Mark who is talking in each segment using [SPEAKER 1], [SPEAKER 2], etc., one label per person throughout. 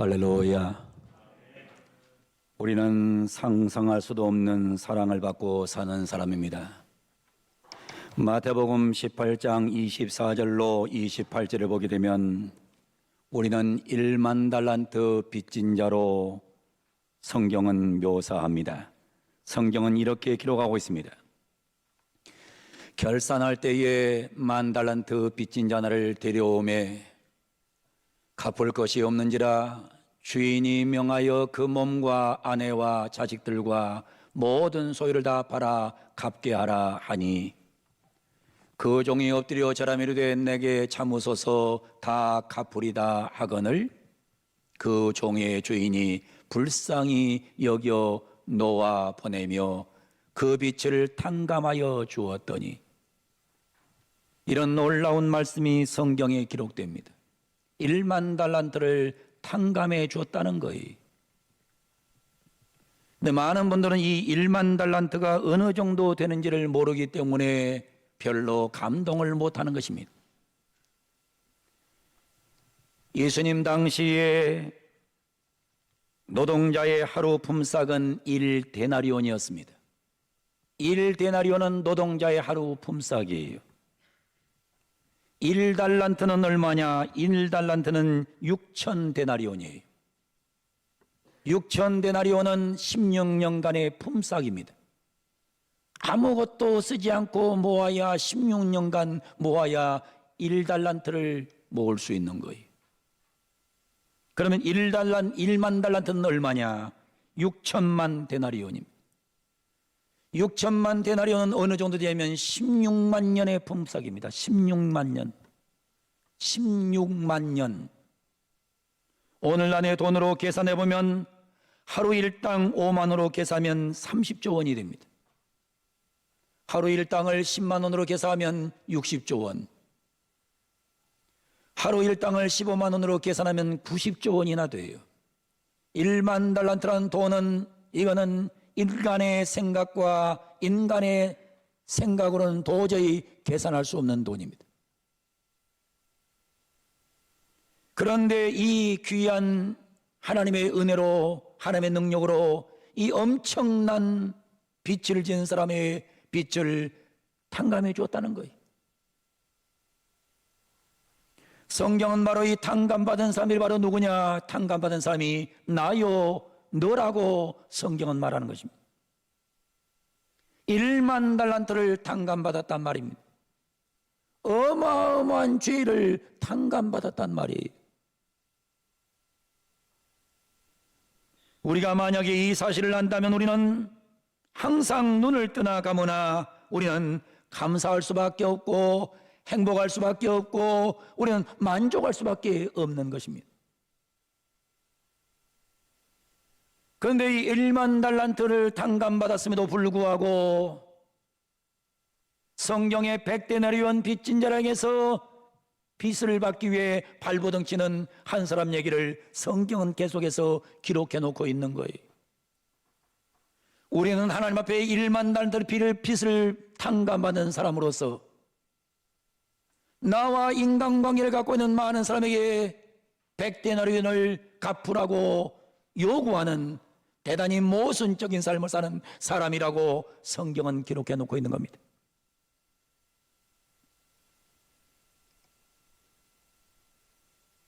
[SPEAKER 1] 할렐루야. 우리는 상상할 수도 없는 사랑을 받고 사는 사람입니다. 마태복음 18장 24절로 28절을 보게 되면 우리는 1만 달란트 빚진 자로 성경은 묘사합니다. 성경은 이렇게 기록하고 있습니다. 결산할 때에 1만 달란트 빚진 자나를 데려오매 갚을 것이 없는지라 주인이 명하여 그 몸과 아내와 자식들과 모든 소유를 다 팔아 갚게 하라 하니 그 종이 엎드려 절하며 이르되 내게 참으소서 다 갚으리다 하거늘 그 종의 주인이 불쌍히 여겨 놓아 보내며 그 빚을 탕감하여 주었더니, 이런 놀라운 말씀이 성경에 기록됩니다. 1만 달란트를 탕감해 줬다는 거예요. 근데 많은 분들은 이 1만 달란트가 어느 정도 되는지를 모르기 때문에 별로 감동을 못하는 것입니다. 예수님 당시에 노동자의 하루 품삯은 1데나리온이었습니다. 1데나리온은 노동자의 하루 품삯이에요. 1달란트는 얼마냐? 1달란트는 6,000데나리온이에요. 6,000데나리온은 16년간의 품삯입니다. 아무것도 쓰지 않고 모아야 16년간 모아야 1달란트를 모을 수 있는 거예요. 그러면 1만 달란트는 얼마냐? 6천만 데나리온입니다. 6천만 데나리온은 어느 정도 되면 16만 년의 품삯입니다. 16만 년. 16만 년. 오늘날의 돈으로 계산해 보면 하루 일당 5만원으로 계산하면 30조 원이 됩니다. 하루 일당을 10만 원으로 계산하면 60조 원. 하루 일당을 15만 원으로 계산하면 90조 원이나 돼요. 1만 달란트라는 돈은, 이거는 인간의 생각과 인간의 생각으로는 도저히 계산할 수 없는 돈입니다. 그런데 이 귀한 하나님의 은혜로, 하나님의 능력으로 이 엄청난 빚을 진 사람의 빚을 탕감해 주었다는 거예요. 성경은 바로 이 탕감받은 사람이 바로 누구냐? 탕감받은 사람이 나요, 너라고 성경은 말하는 것입니다. 1만 달란트를 탕감받았단 말입니다. 어마어마한 죄를 탕감받았단 말이에요. 우리가 만약에 이 사실을 안다면 우리는 항상 눈을 뜨나 감으나 우리는 감사할 수밖에 없고 행복할 수밖에 없고 우리는 만족할 수밖에 없는 것입니다. 그런데 이 1만 달란트를 탕감받았음에도 불구하고 성경의 100데나리온 빚진 자에게서 빚을 받기 위해 발버둥 치는 한 사람 얘기를 성경은 계속해서 기록해 놓고 있는 거예요. 우리는 하나님 앞에 1만 달란트 빚을 탕감받은 사람으로서 나와 인간관계를 갖고 있는 많은 사람에게 100데나리온을 갚으라고 요구하는 대단히 모순적인 삶을 사는 사람이라고 성경은 기록해 놓고 있는 겁니다.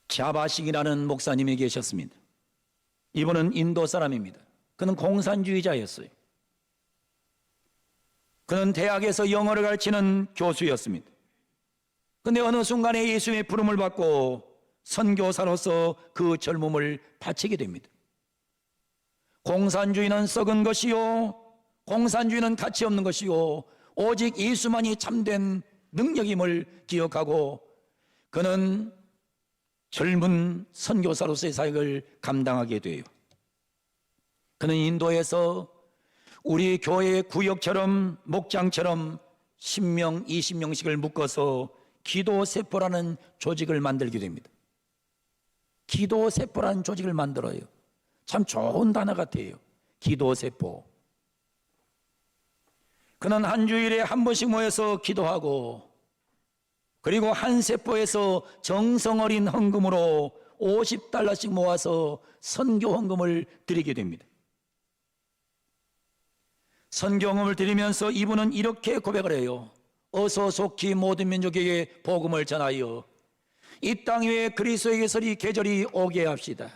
[SPEAKER 1] 자바식이라는 목사님이 계셨습니다. 이분은 인도 사람입니다. 그는 공산주의자였어요. 그는 대학에서 영어를 가르치는 교수였습니다. 그런데 어느 순간에 예수님의 부름을 받고 선교사로서 그 젊음을 바치게 됩니다. 공산주의는 썩은 것이요, 공산주의는 가치 없는 것이요, 오직 예수만이 참된 능력임을 기억하고 그는 젊은 선교사로서의 사역을 감당하게 돼요. 그는 인도에서 우리 교회의 구역처럼 목장처럼 10명, 20명씩을 묶어서 기도세포라는 조직을 만들게 됩니다. 기도세포라는 조직을 만들어요. 참 좋은 단어 같아요. 기도세포. 그는 한 주일에 한 번씩 모여서 기도하고 그리고 한 세포에서 정성 어린 헌금으로 $50씩 모아서 선교 헌금을 드리게 됩니다. 선교 헌금을 드리면서 이분은 이렇게 고백을 해요. 어서 속히 모든 민족에게 복음을 전하여 이 땅 위에 그리스도에게 서리 계절이 오게 합시다.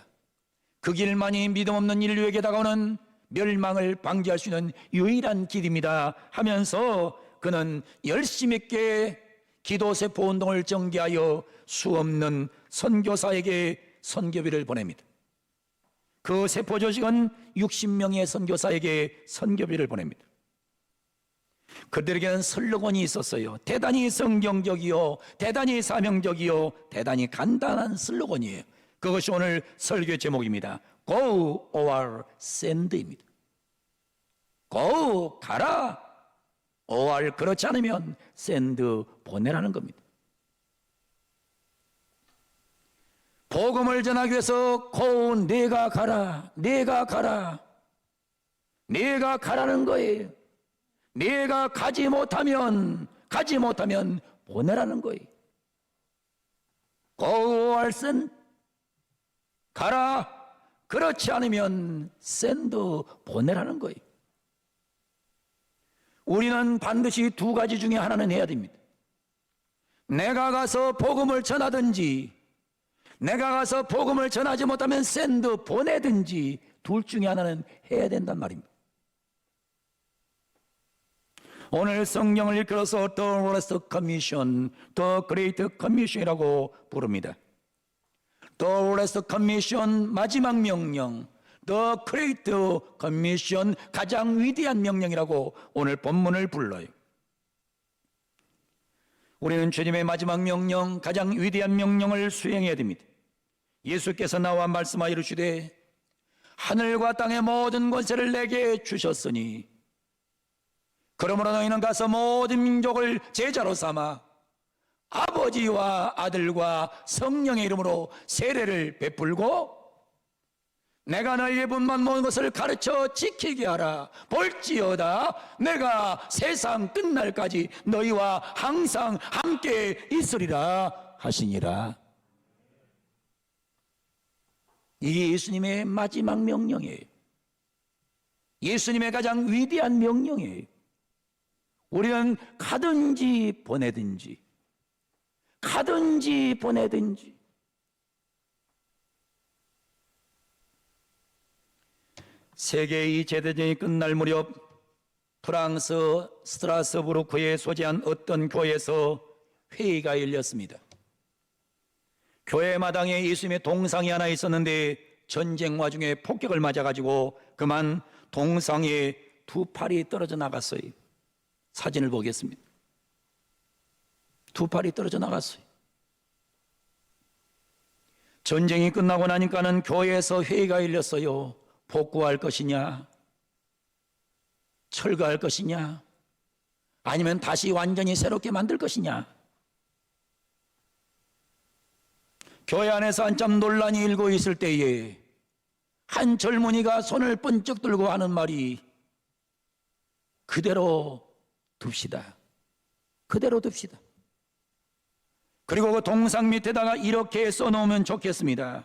[SPEAKER 1] 그 길만이 믿음 없는 인류에게 다가오는 멸망을 방지할 수 있는 유일한 길입니다 하면서 그는 열심 있게 기도세포 운동을 전개하여 수없는 선교사에게 선교비를 보냅니다. 그 세포 조직은 60명의 선교사에게 선교비를 보냅니다. 그들에게는 슬로건이 있었어요. 대단히 성경적이요, 대단히 사명적이요, 대단히 간단한 슬로건이에요. 그것이 오늘 설교 제목입니다. Go or send입니다. Go, 가라. or 그렇지 않으면 send, 보내라는 겁니다. 복음을 전하기 위해서 go, 내가 가라, 내가 가라, 내가 가라는 거예요. 내가 가지 못하면 보내라는 거예요. Go or send, 가라. 그렇지 않으면 send, 보내라는 거예요. 우리는 반드시 두 가지 중에 하나는 해야 됩니다. 내가 가서 복음을 전하든지, 내가 가서 복음을 전하지 못하면 send, 보내든지 둘 중에 하나는 해야 된단 말입니다. 오늘 성경을 읽어서 The Last Commission, The Great Commission이라고 부릅니다. The Last Commission, 마지막 명령, The Great Commission, 가장 위대한 명령이라고 오늘 본문을 불러요. 우리는 주님의 마지막 명령, 가장 위대한 명령을 수행해야 됩니다. 예수께서 나와 말씀하여 이르시되 하늘과 땅의 모든 권세를 내게 주셨으니 그러므로 너희는 가서 모든 민족을 제자로 삼아 아버지와 아들과 성령의 이름으로 세례를 베풀고 내가 너희에게 분만 모든 것을 가르쳐 지키게 하라. 볼지어다 내가 세상 끝날까지 너희와 항상 함께 있으리라 하시니라. 이게 예수님의 마지막 명령이에요. 예수님의 가장 위대한 명령이에요. 우리는 가든지 보내든지 세계 2차 대전이 끝날 무렵 프랑스 스트라스부르크에 소재한 어떤 교회에서 회의가 열렸습니다. 교회 마당에 예수님의 동상이 하나 있었는데 전쟁 와중에 폭격을 맞아가지고 그만 동상에 두 팔이 떨어져 나갔어요. 사진을 보겠습니다. 두 팔이 떨어져 나갔어요. 전쟁이 끝나고 나니까는 교회에서 회의가 열렸어요. 복구할 것이냐, 철거할 것이냐, 아니면 다시 완전히 새롭게 만들 것이냐. 교회 안에서 한참 논란이 일고 있을 때에 한 젊은이가 손을 번쩍 들고 하는 말이 그대로 둡시다. 그대로 둡시다. 그리고 그 동상 밑에다가 이렇게 써놓으면 좋겠습니다.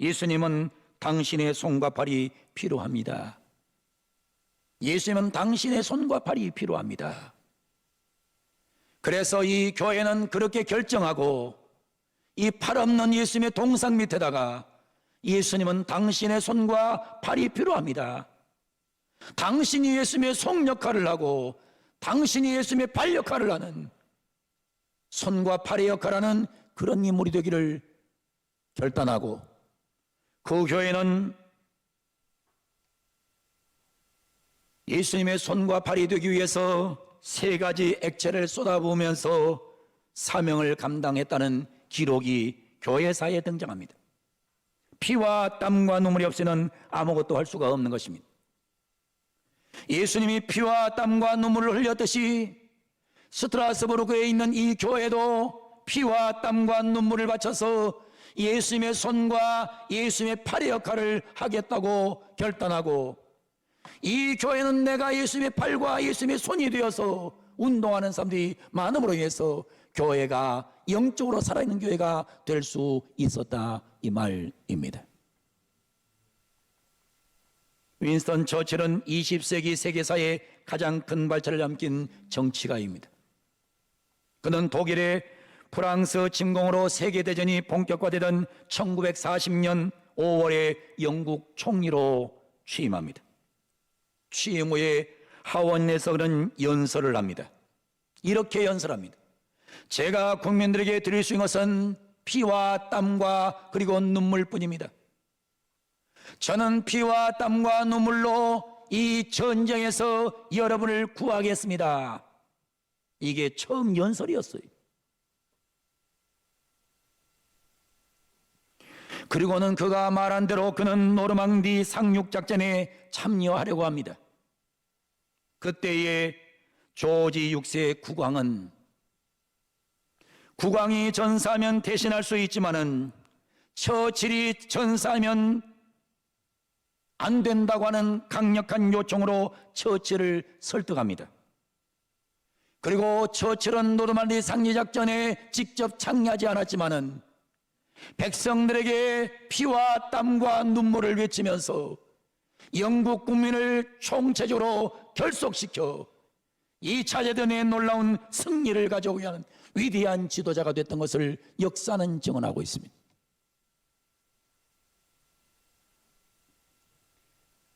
[SPEAKER 1] 예수님은 당신의 손과 발이 필요합니다. 예수님은 당신의 손과 발이 필요합니다. 그래서 이 교회는 그렇게 결정하고 이 팔 없는 예수님의 동상 밑에다가 예수님은 당신의 손과 발이 필요합니다. 당신이 예수님의 손 역할을 하고 당신이 예수님의 발 역할을 하는 손과 팔의 역할을 하는 그런 인물이 되기를 결단하고 그 교회는 예수님의 손과 발이 되기 위해서 세 가지 액체를 쏟아부으면서 사명을 감당했다는 기록이 교회사에 등장합니다. 피와 땀과 눈물이 없이는 아무것도 할 수가 없는 것입니다. 예수님이 피와 땀과 눈물을 흘렸듯이 스트라스부르크에 있는 이 교회도 피와 땀과 눈물을 바쳐서 예수님의 손과 예수님의 팔의 역할을 하겠다고 결단하고 이 교회는 내가 예수님의 팔과 예수님의 손이 되어서 운동하는 사람들이 많음으로 인해서 교회가 영적으로 살아있는 교회가 될 수 있었다 이 말입니다. 윈스턴 처칠은 20세기 세계사의 가장 큰 발전을 남긴 정치가입니다. 그는 독일의 프랑스 침공으로 세계대전이 본격화되던 1940년 5월에 영국 총리로 취임합니다. 취임 후에 하원에서 그는 연설을 합니다. 이렇게 연설합니다. 제가 국민들에게 드릴 수 있는 것은 피와 땀과 그리고 눈물뿐입니다. 저는 피와 땀과 눈물로 이 전쟁에서 여러분을 구하겠습니다. 이게 처음 연설이었어요. 그리고는 그가 말한 대로 그는 노르망디 상륙작전에 참여하려고 합니다. 그때에 조지 6세 국왕은 국왕이 전사하면 대신할 수 있지만은 처칠이 전사하면 안 된다고 하는 강력한 요청으로 처칠을 설득합니다. 그리고 처칠은 노르망디 상륙작전에 직접 참여하지 않았지만은 백성들에게 피와 땀과 눈물을 외치면서 영국 국민을 총체적으로 결속시켜 2차 대전의 놀라운 승리를 가져오게 하는 위대한 지도자가 됐던 것을 역사는 증언하고 있습니다.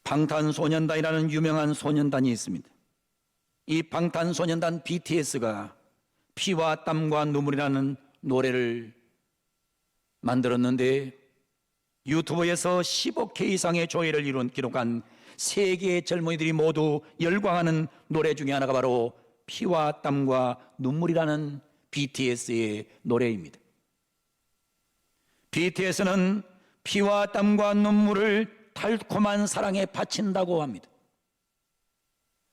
[SPEAKER 1] 방탄소년단이라는 유명한 소년단이 있습니다. 이 방탄소년단 BTS가 피와 땀과 눈물이라는 노래를 만들었는데 유튜브에서 15K 이상의 조회를 기록한 세계의 젊은이들이 모두 열광하는 노래 중에 하나가 바로 피와 땀과 눈물이라는 BTS의 노래입니다. BTS는 피와 땀과 눈물을 달콤한 사랑에 바친다고 합니다.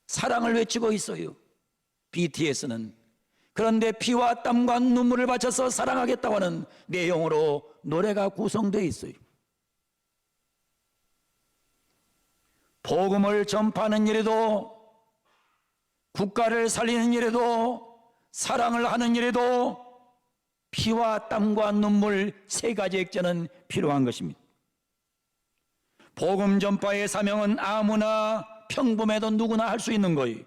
[SPEAKER 1] 사랑을 외치고 있어요, BTS는. 그런데 피와 땀과 눈물을 바쳐서 사랑하겠다고 하는 내용으로 노래가 구성되어 있어요. 복음을 전파하는 일에도, 국가를 살리는 일에도, 사랑을 하는 일에도 피와 땀과 눈물 세 가지 액자는 필요한 것입니다. 복음 전파의 사명은 아무나 평범해도 누구나 할 수 있는 거예요.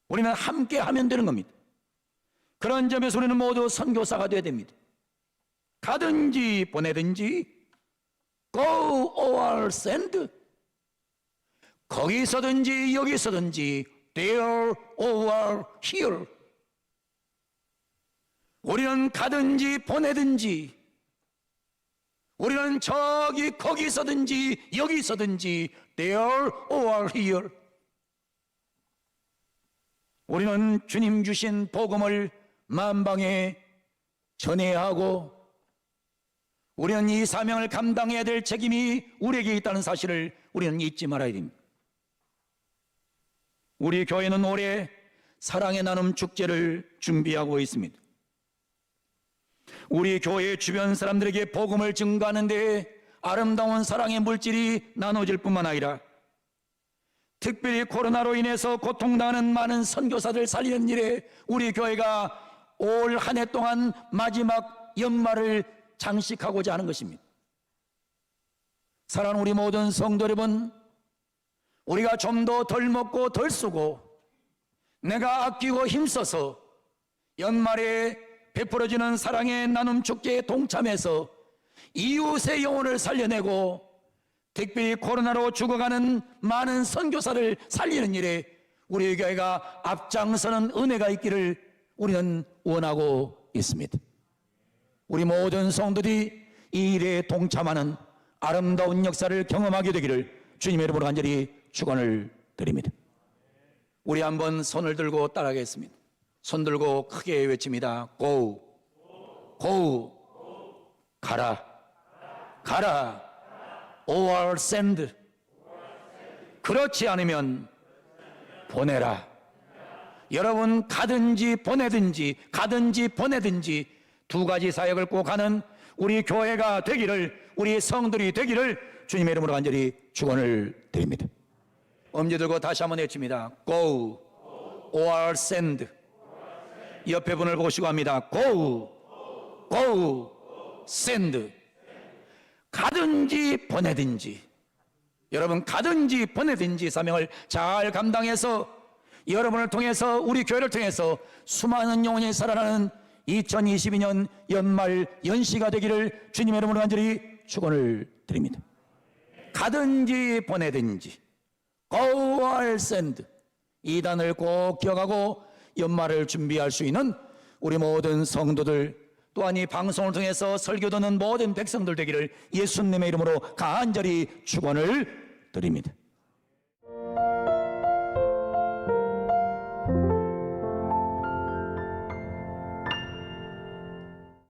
[SPEAKER 1] 우리는 함께 하면 되는 겁니다. 그런 점에서 우리는 모두 선교사가 되어야 됩니다. 가든지 보내든지 go or send, 거기서든지 여기서든지 there or here, 우리는 가든지 보내든지, 우리는 저기 거기서든지 여기서든지 there or here, 우리는 주님 주신 복음을 만방에 전해야 하고 우리는 이 사명을 감당해야 될 책임이 우리에게 있다는 사실을 우리는 잊지 말아야 됩니다. 우리 교회는 올해 사랑의 나눔 축제를 준비하고 있습니다. 우리 교회 주변 사람들에게 복음을 증거하는 데 아름다운 사랑의 물질이 나눠질 뿐만 아니라 특별히 코로나로 인해서 고통당하는 많은 선교사들 살리는 일에 우리 교회가 올 한 해 동안 마지막 연말을 장식하고자 하는 것입니다. 사랑하는 우리 모든 성도 여러분, 우리가 좀 더 덜 먹고 덜 쓰고 내가 아끼고 힘써서 연말에 베풀어지는 사랑의 나눔 축제에 동참해서 이웃의 영혼을 살려내고 특별히 코로나로 죽어가는 많은 선교사를 살리는 일에 우리 교회가 앞장서는 은혜가 있기를 우리는 원하고 있습니다. 우리 모든 성도들이 이 일에 동참하는 아름다운 역사를 경험하게 되기를 주님의 이름으로 간절히 축원을 드립니다. 우리 한번 손을 들고 따라하겠습니다. 손 들고 크게 외칩니다. Go, go, 가라, 가라, or send. 그렇지 않으면 보내라. 여러분 가든지 보내든지 가든지 보내든지 두 가지 사역을 꼭 하는 우리 교회가 되기를, 우리 성들이 되기를 주님의 이름으로 간절히 축원을 드립니다. 엄지 들고 다시 한번 외칩니다. Go or send. 옆에 분을 보시고 합니다. Go, go, send. 가든지 보내든지, 여러분 가든지 보내든지 사명을 잘 감당해서 여러분을 통해서, 우리 교회를 통해서 수많은 영혼이 살아나는 2022년 연말 연시가 되기를 주님의 이름으로 간절히 축원을 드립니다. 가든지 보내든지, go or send, 이 단을 꼭 기억하고 연말을 준비할 수 있는 우리 모든 성도들, 또한 이 방송을 통해서 설교 듣는 모든 백성들 되기를 예수님의 이름으로 간절히 축원을 드립니다.